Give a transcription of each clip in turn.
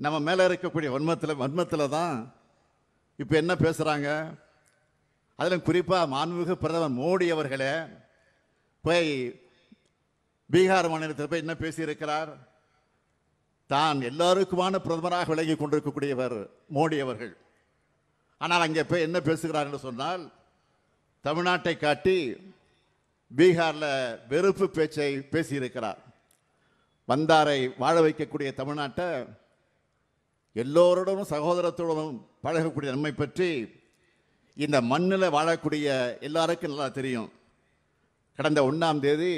நம்ம மேலே இருக்கக்கூடிய வன்மத்தில் தான் இப்போ என்ன பேசுகிறாங்க. அதிலும் குறிப்பாக மாண்புமிகு பிரதமர் மோடி அவர்களே போய் பீகார் மாநிலத்தில் போய் என்ன பேசியிருக்கிறார். தான் எல்லாருக்குமான பிரதமராக விளங்கி கொண்டிருக்கக்கூடியவர் மோடி அவர்கள். ஆனால் அங்கே போய் என்ன பேசுகிறார் என்று சொன்னால், தமிழ்நாட்டை காட்டி பீகாரில் வெறுப்பு பேச்சை பேசியிருக்கிறார். வந்தாரை வாழ வைக்கக்கூடிய தமிழ்நாட்டை எல்லோருடனும் சகோதரத்துடனும் பழகக்கூடிய நன்மை பற்றி இந்த மண்ணில் வாழக்கூடிய எல்லாருக்கும் நல்லா தெரியும். கடந்த 1ஆம் தேதி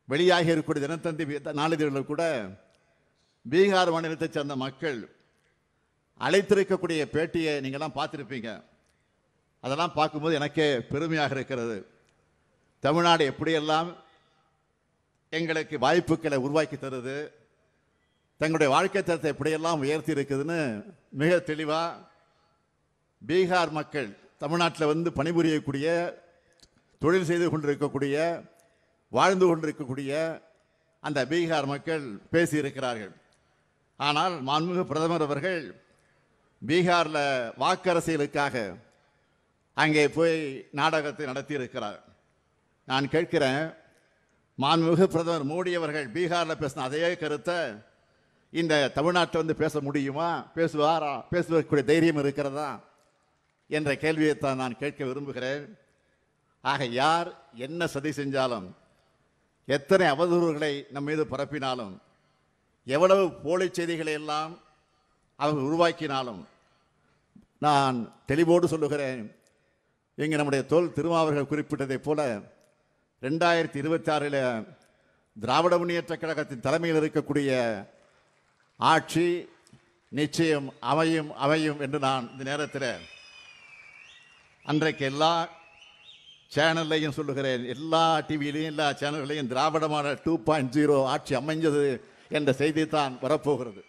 வெளியாகி இருக்கக்கூடிய தினத்தந்தி நாளிதழ்கள் கூட பீகார் மாநிலத்தைச் சேர்ந்த மக்கள் அழைத்திருக்கக்கூடிய பேட்டியை நீங்கள்லாம் பார்த்துருப்பீங்க. அதெல்லாம் பார்க்கும்போது எனக்கே பெருமையாக இருக்கிறது. தமிழ்நாடு எப்படியெல்லாம் எங்களுக்கு வாய்ப்புகளை உருவாக்கி தருது, தங்களுடைய வாழ்க்கை தரத்தை எப்படியெல்லாம் உயர்த்தி இருக்குதுன்னு மிக தெளிவாக பீகார் மக்கள் தமிழ்நாட்டில் வந்து பணிபுரியக்கூடிய, தொழில் செய்து கொண்டிருக்கக்கூடிய, வாழ்ந்து கொண்டிருக்கக்கூடிய அந்த பீகார் மக்கள் பேசியிருக்கிறார்கள். ஆனால் மாண்புமிகு பிரதமர் அவர்கள் பீகாரில் வாக்கரசியலுக்காக அங்கே போய் நாடகத்தை நடத்தியிருக்கிறார். நான் கேட்கிறேன், மாண்புமிகு பிரதமர் மோடி அவர்கள் பீகாரில் பேசின அதே கருத்தை இந்த தமிழ்நாட்டில் வந்து பேச முடியுமா? பேசுவாரா? பேசுவதற்குரிய தைரியம் இருக்கிறதா என்ற கேள்வியைத்தான் நான் கேட்க விரும்புகிறேன். ஆக யார் என்ன சதி செஞ்சாலும், எத்தனை அவதூறுகளை நம் மீது பரப்பினாலும், எவ்வளவு போலி செய்திகளை எல்லாம் அவர்கள் உருவாக்கினாலும், நான் தெளிவோடு சொல்லுகிறேன், இங்கே நம்முடைய தோல் திருமாவர்கள் குறிப்பிட்டதைப் போல 2026 திராவிட முன்னேற்ற கழகத்தின் தலைமையில் இருக்கக்கூடிய ஆட்சி நிச்சயம் அமையும் என்று நான் இந்த நேரத்தில் அன்றைக்கு எல்லா சேனல்லையும் சொல்லுகிறேன், எல்லா டிவிலையும் எல்லா சேனல்களையும் திராவிட மாடல் 2.0 ஆட்சி அமைஞ்சது என்ற செய்தி தான் வரப்போகிறது.